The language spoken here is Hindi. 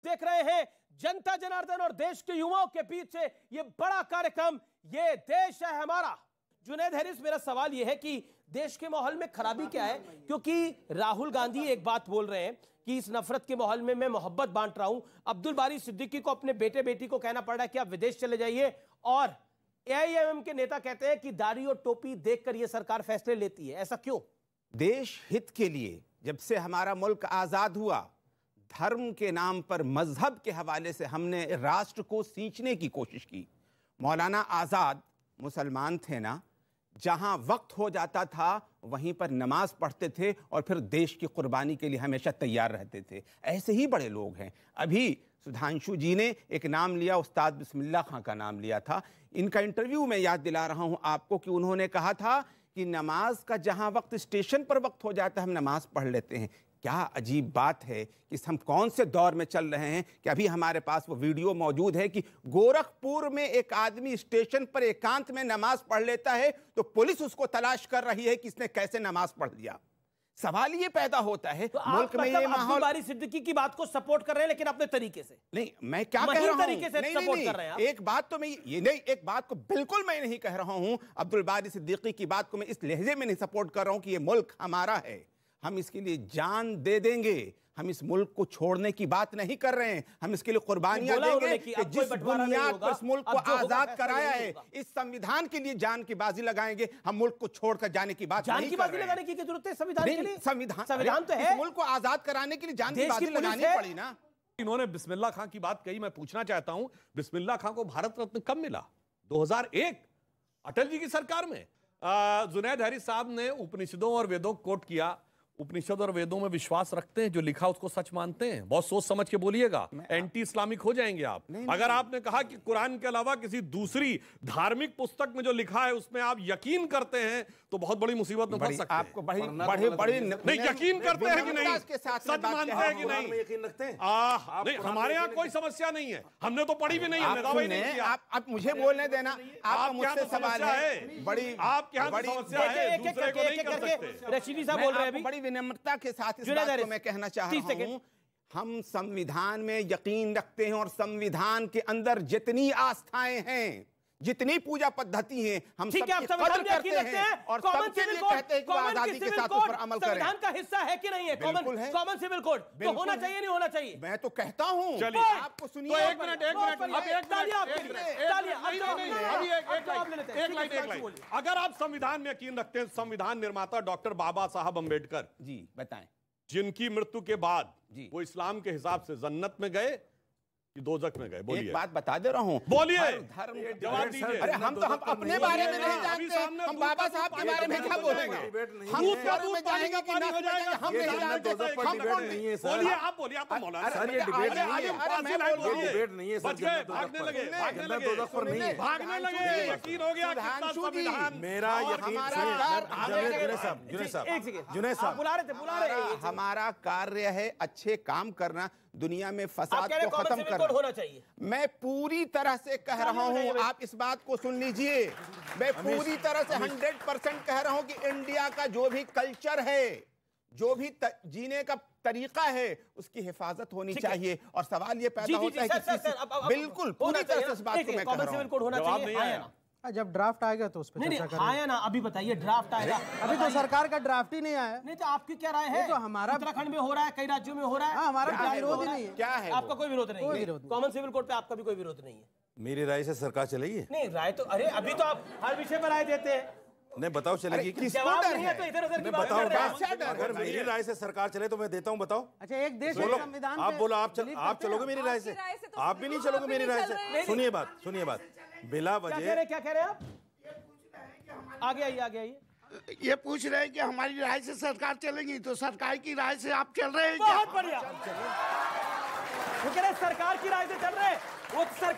देख रहे हैं जनता जनार्दन और देश के युवाओं के पीछे ये बड़ा कार्यक्रम, ये देश है हमारा। जुनैद हैरिस, मेरा सवाल यह है कि देश के माहौल में खराबी क्या है? क्योंकि राहुल गांधी एक बात बोल रहे हैं कि इस नफरत के माहौल में मैं मोहब्बत बांट रहा हूं। अब्दुल बारी सिद्दीकी को अपने बेटे बेटी को कहना पड़ रहा है कि आप विदेश चले जाइए, और एआईएमएम के नेता कहते हैं कि दाढ़ी और टोपी देखकर यह सरकार फैसले लेती है। ऐसा क्यों? देश हित के लिए जब से हमारा मुल्क आजाद हुआ, धर्म के नाम पर, मजहब के हवाले से हमने राष्ट्र को सींचने की कोशिश की। मौलाना आजाद मुसलमान थे ना, जहां वक्त हो जाता था वहीं पर नमाज पढ़ते थे और फिर देश की कुर्बानी के लिए हमेशा तैयार रहते थे। ऐसे ही बड़े लोग हैं। अभी सुधांशु जी ने एक नाम लिया, उस्ताद बिस्मिल्लाह खां का नाम लिया था। इनका इंटरव्यू मैं याद दिला रहा हूं आपको कि उन्होंने कहा था कि नमाज का जहां वक्त स्टेशन पर वक्त हो जाता है हम नमाज पढ़ लेते हैं। क्या अजीब बात है कि हम कौन से दौर में चल रहे हैं कि अभी हमारे पास वो वीडियो मौजूद है कि गोरखपुर में एक आदमी स्टेशन पर एकांत में नमाज पढ़ लेता है तो पुलिस उसको तलाश कर रही है कि इसने कैसे नमाज पढ़ लिया। सवाल ये पैदा होता है तो मुल्क में ये माहौल। अब्दुल बारी सिद्दीकी की बात को सपोर्ट कर रहे हैं, लेकिन अपने तरीके से। नहीं, मैं क्या कह रहा हूं, तरीके से सपोर्ट कर रहे हैं। एक बात तो मैं ये नहीं, एक बात को बिल्कुल मैं नहीं कह रहा हूं। अब्दुल बारी सिद्दीकी की बात को मैं इस लहजे में नहीं सपोर्ट कर रहा हूं कि ये मुल्क हमारा है, हम इसके लिए जान दे देंगे। हम इस मुल्क को छोड़ने की बात नहीं कर रहे हैं, हम इसके लिए कुर्बानियां देंगे कि जिस बुनियाद पर इस मुल्क को आजाद कराया है, इस संविधान के लिए जान की बाजी लगाएंगे। हम मुल्क को छोड़कर जाने की बात जान की बाजी लगाने की जरूरत है संविधान के लिए? संविधान तो है, इस मुल्क को आजाद कराने के लिए जान की बाजी लगानी पड़ी ना। इन्होंने बिस्मिल्लाह खां की बात कही, मैं पूछना चाहता हूं बिस्मिल्लाह खां को भारत रत्न कब मिला? 2001 अटल जी की सरकार में। जुनैद हैरिस साहब ने उपनिषदों और वेदों को कोट किया। उपनिषद और वेदों में विश्वास रखते हैं, जो लिखा उसको सच मानते हैं? बहुत सोच समझ के बोलिएगा, एंटी इस्लामिक हो जाएंगे आप। अगर आपने कहा कि कुरान के अलावा किसी दूसरी धार्मिक पुस्तक में जो लिखा है उसमें आप यकीन करते हैं तो बहुत बड़ी मुसीबत में फंस सकते हैं। आपको बड़ी नहीं, यकीन करते हैं कि नहीं, सच मानते हैं कि नहीं, यकीन रखते हैं? नहीं, हमारे यहाँ कोई समस्या नहीं है, हमने तो पढ़ी भी नहीं है, दावा ही नहीं किया। आप मुझे बोलने देना, आप मुझसे सवाल है बड़ी, आप क्या समस्या है, दूसरे को नहीं कर सकते। रशीदी साहब बोल रहे हैं, बड़ी विनम्रता के साथ इस बात को मैं कहना चाह रहा हूं, हम संविधान में यकीन रखते हैं और संविधान के अंदर जितनी आस्थाएं हैं, जितनी पूजा पद्धति हैं, हम सबकी कदर करते हैं और सबके लिए कहते हैं कि वो आजादी के साथ उस पर अमल करें। संविधान का हिस्सा है कि नहीं है? कॉमन सिविल कोड तो होना चाहिए, नहीं होना चाहिए? मैं तो कहता हूं। चलिए आपको सुनिए, तो एक मिनट अगर आप संविधान में यकीन रखते हैं, संविधान निर्माता डॉक्टर बाबा साहब अंबेडकर जी बताएं, जिनकी मृत्यु के बाद वो इस्लाम के हिसाब से जन्नत में गए कि दोजख में गए? बोलिए। एक बात बता दे रहा हूं, बोलिए, धर्म जवाब दीजिए। अरे हम अपने बारे में नहीं जानते, हम बाबा साहब के बारे में क्या बोलेंगे? हम दूध में जाएंगे कि नस में जाएंगे, हम नहीं जानते। बोलिए, आप बोलिए, आप तो मौलाना सर, ये डिबेट नहीं है, ये डिबेट नहीं है। बच गए, भागने लगे, भागने लगे, यकीन हो गया संविधान। मेरा यकीन, जुनैद साहब बुला रहे थे। हमारा कार्य है अच्छे काम करना, दुनिया में फसाद को खत्म करना होना चाहिए। मैं पूरी तरह से कह रहा हूं, आप इस बात को सुन लीजिए, मैं पूरी तरह से 100% कह रहा हूं कि इंडिया का जो भी कल्चर है, जो भी जीने का तरीका है, उसकी हिफाजत होनी चाहिए। और सवाल ये पैदा होता है कि बिल्कुल पूरी तरह से इस बात को मैं कह रहा हूं। जब ड्राफ्ट आएगा तो उस पर चर्चा करेंगे। आया ना, अभी बताइए, ड्राफ्ट आएगा। अभी तो सरकार का ड्राफ्ट ही नहीं आया। नहीं तो आपकी क्या राय है? तो हमारा उत्तराखंड में हो रहा है, कई राज्यों में हो रहा है। हमारा विरोध ही नहीं है। क्या है? आपका कोई विरोध नहीं है? कॉमन सिविल कोड पे आपका भी कोई विरोध नहीं है? मेरी राय से सरकार चलेगी? नहीं, राय तो, अरे अभी तो आप हर विषय पर राय देते हैं। नहीं, बताओ चलेगी कि जवाब नहीं है तो इधर उधर की बात कर रहे हैं। अगर मेरी राय से सरकार चले तो मैं देता हूं, बताओ। अच्छा, एक देश संविधान, आप बोलो, आप चलोगे मेरी राय से? आप भी नहीं चलोगे मेरी राय से? सुनिए बात, बिला वजह क्या कह रहे हैं आप? आगे आइए। ये पूछ रहे हैं कि हमारी राय से सरकार चलेगी, तो सरकार की राय से आप चल रहे हैं? बहुत बढ़िया। वो कह रहे हैं सरकार की राय से चल रहे हैं, वो सरकार